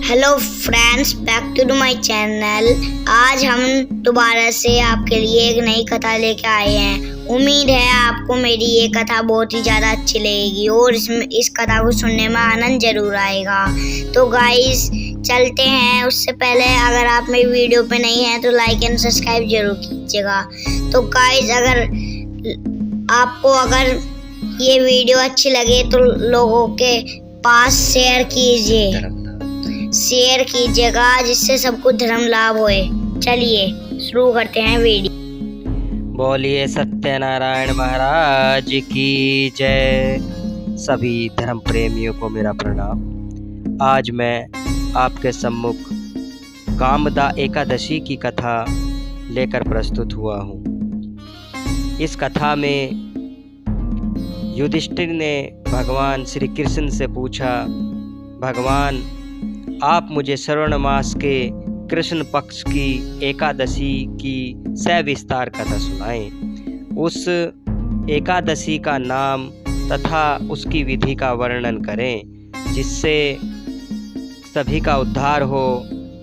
Hello friends, back to my channel. आज हम दोबारा से आपके लिए एक नई कथा लेके आए हैं। उम्मीद है आपको मेरी ये कथा बहुत ही ज़्यादा अच्छी लगेगी और इस कथा को सुनने में आनंद ज़रूर आएगा। तो गाइस चलते हैं। उससे पहले अगर आप मेरी वीडियो पे नहीं हैं तो लाइक एंड सब्सक्राइब जरूर कीजिएगा। तो गाइस अगर ये वीडियो अच्छी लगे तो लोगों के पास शेयर कीजिएगा जिससे सबको धर्म लाभ होए। चलिए शुरू करते हैं वीडियो। बोलिए सत्यनारायण महाराज की जय। सभी धर्म प्रेमियों को मेरा प्रणाम। आज मैं आपके सम्मुख कामदा एकादशी की कथा लेकर प्रस्तुत हुआ हूँ। इस कथा में युधिष्ठिर ने भगवान श्री कृष्ण से पूछा, भगवान आप मुझे श्रावण मास के कृष्ण पक्ष की एकादशी की सविस्तार कथा सुनाएं। उस एकादशी का नाम तथा उसकी विधि का वर्णन करें जिससे सभी का उद्धार हो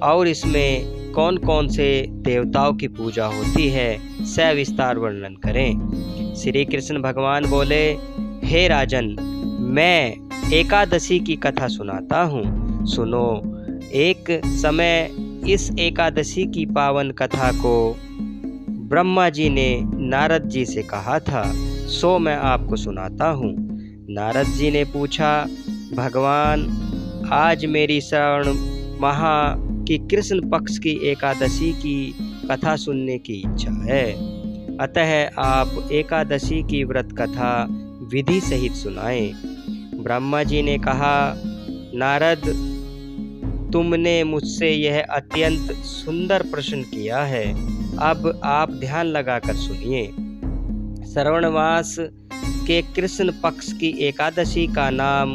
और इसमें कौन कौन से देवताओं की पूजा होती है सविस्तार वर्णन करें। श्री कृष्ण भगवान बोले, हे राजन, मैं एकादशी की कथा सुनाता हूँ, सुनो। एक समय इस एकादशी की पावन कथा को ब्रह्मा जी ने नारद जी से कहा था, सो मैं आपको सुनाता हूँ। नारद जी ने पूछा, भगवान आज मेरी श्रावण माह की कृष्ण पक्ष की एकादशी की कथा सुनने की इच्छा है, अतः आप एकादशी की व्रत कथा विधि सहित सुनाएं। ब्रह्मा जी ने कहा, नारद तुमने मुझसे यह अत्यंत सुंदर प्रश्न किया है, अब आप ध्यान लगाकर सुनिए। श्रावण मास के कृष्ण पक्ष की एकादशी का नाम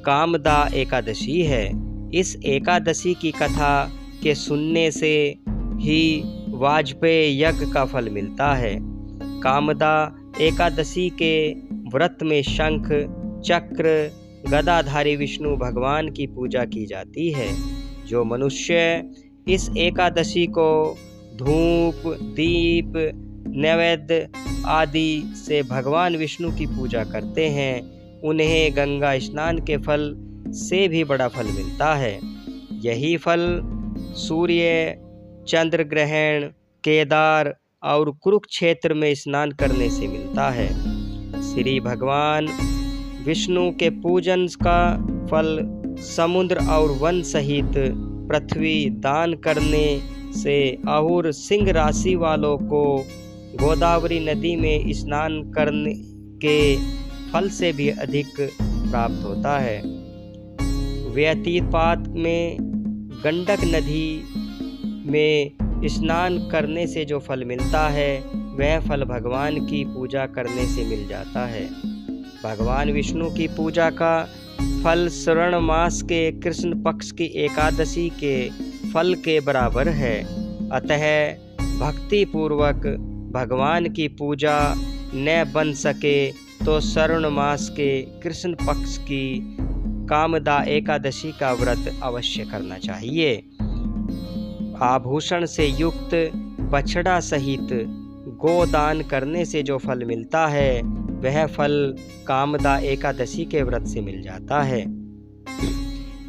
कामदा एकादशी है। इस एकादशी की कथा के सुनने से ही वाजपेय यज्ञ का फल मिलता है। कामदा एकादशी के व्रत में शंख, चक्र, गदाधारी विष्णु भगवान की पूजा की जाती है। जो मनुष्य इस एकादशी को धूप, दीप, नैवेद्य आदि से भगवान विष्णु की पूजा करते हैं, उन्हें गंगा स्नान के फल से भी बड़ा फल मिलता है। यही फल सूर्य, चंद्र ग्रहण, केदार और कुरुक्षेत्र में स्नान करने से मिलता है। श्री भगवान विष्णु के पूजन का फल समुद्र और वन सहित पृथ्वी दान करने से और सिंह राशि वालों को गोदावरी नदी में स्नान करने के फल से भी अधिक प्राप्त होता है। व्यतीपात में गंडक नदी में स्नान करने से जो फल मिलता है वह फल भगवान की पूजा करने से मिल जाता है। भगवान विष्णु की पूजा का फल श्रावण मास के कृष्ण पक्ष की एकादशी के फल के बराबर है, अतः भक्ति पूर्वक भगवान की पूजा न बन सके तो श्रावण मास के कृष्ण पक्ष की कामदा एकादशी का व्रत अवश्य करना चाहिए। आभूषण से युक्त बछड़ा सहित गोदान करने से जो फल मिलता है वह फल कामदा एकादशी के व्रत से मिल जाता है।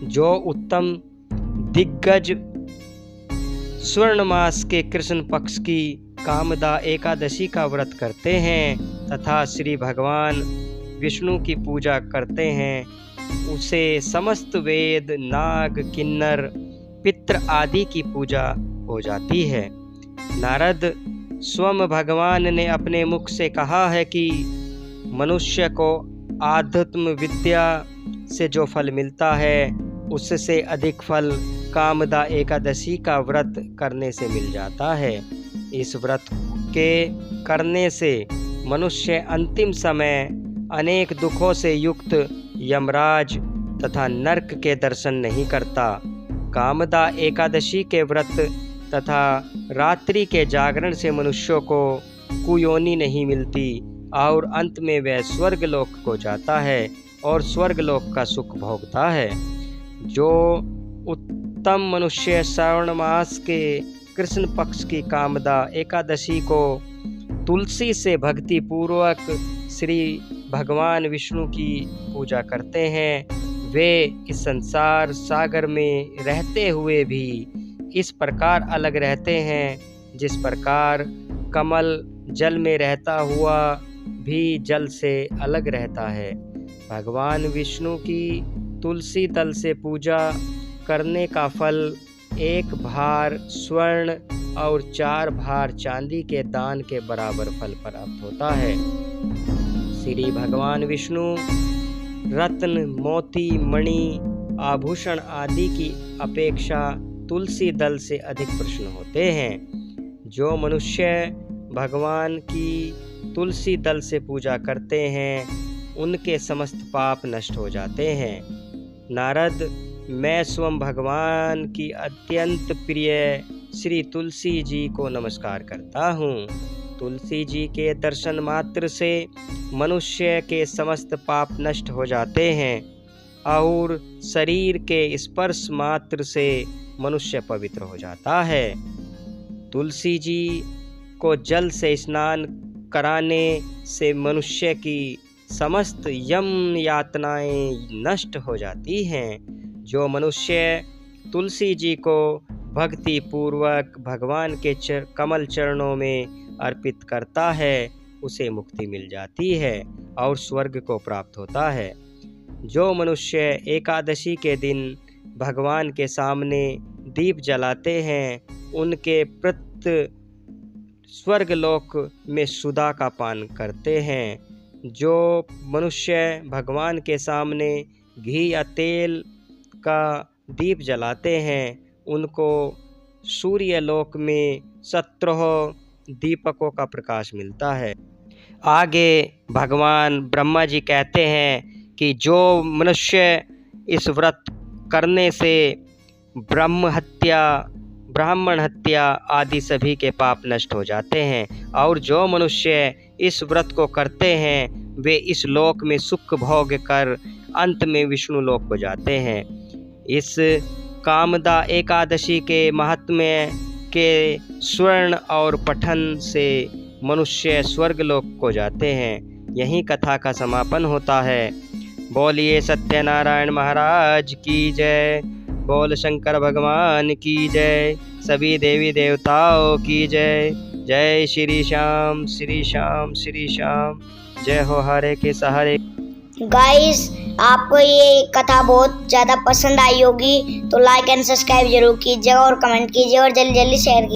जो उत्तम दिग्गज स्वर्ण मास के कृष्ण पक्ष की कामदा एकादशी का व्रत करते हैं तथा श्री भगवान विष्णु की पूजा करते हैं, उसे समस्त वेद, नाग, किन्नर, पितृ आदि की पूजा हो जाती है। नारद स्वयं भगवान ने अपने मुख से कहा है कि मनुष्य को आध्यात्म विद्या से जो फल मिलता है उससे अधिक फल कामदा एकादशी का व्रत करने से मिल जाता है। इस व्रत के करने से मनुष्य अंतिम समय अनेक दुखों से युक्त यमराज तथा नरक के दर्शन नहीं करता। कामदा एकादशी के व्रत तथा रात्रि के जागरण से मनुष्यों को कुयोनि नहीं मिलती और अंत में वह स्वर्गलोक को जाता है और स्वर्गलोक का सुख भोगता है। जो उत्तम मनुष्य श्रावण मास के कृष्ण पक्ष की कामदा एकादशी को तुलसी से भक्ति पूर्वक श्री भगवान विष्णु की पूजा करते हैं। वे इस संसार सागर में रहते हुए भी इस प्रकार अलग रहते हैं जिस प्रकार कमल जल में रहता हुआ भी जल से अलग रहता है। भगवान विष्णु की तुलसी दल से पूजा करने का फल 1 भार स्वर्ण और 4 भार चांदी के दान के बराबर फल प्राप्त होता है। श्री भगवान विष्णु रत्न, मोती, मणि, आभूषण आदि की अपेक्षा तुलसी दल से अधिक प्रसन्न होते हैं। जो मनुष्य भगवान की तुलसी दल से पूजा करते हैं उनके समस्त पाप नष्ट हो जाते हैं। नारद, मैं स्वयं भगवान की अत्यंत प्रिय श्री तुलसी जी को नमस्कार करता हूँ। तुलसी जी के दर्शन मात्र से मनुष्य के समस्त पाप नष्ट हो जाते हैं और शरीर के स्पर्श मात्र से मनुष्य पवित्र हो जाता है। तुलसी जी को जल से स्नान कराने से मनुष्य की समस्त यम यातनाएं नष्ट हो जाती हैं। जो मनुष्य तुलसी जी को भक्ति पूर्वक भगवान के कमल चरणों में अर्पित करता है उसे मुक्ति मिल जाती है और स्वर्ग को प्राप्त होता है। जो मनुष्य एकादशी के दिन भगवान के सामने दीप जलाते हैं उनके प्रत्य स्वर्ग लोक में सुधा का पान करते हैं। जो मनुष्य भगवान के सामने घी या तेल का दीप जलाते हैं उनको सूर्य लोक में 17 दीपकों का प्रकाश मिलता है। आगे भगवान ब्रह्मा जी कहते हैं कि जो मनुष्य इस व्रत करने से ब्राह्मण हत्या आदि सभी के पाप नष्ट हो जाते हैं और जो मनुष्य इस व्रत को करते हैं वे इस लोक में सुख भोग कर अंत में विष्णु लोक को जाते हैं। इस कामदा एकादशी के महात्म्य के स्वर्ण और पठन से मनुष्य स्वर्ग लोक को जाते हैं। यही कथा का समापन होता है। बोलिए सत्यनारायण महाराज की जय, बोल शंकर भगवान की जय, सभी देवी देवताओं की जय। जय श्री श्याम श्री श्याम श्री श्याम, जय हो हरे के सहारे। गाइस, आपको ये कथा बहुत ज़्यादा पसंद आई होगी तो लाइक एंड सब्सक्राइब जरूर कीजिएगा और कमेंट कीजिए और जल्दी जल्दी शेयर कीजिए।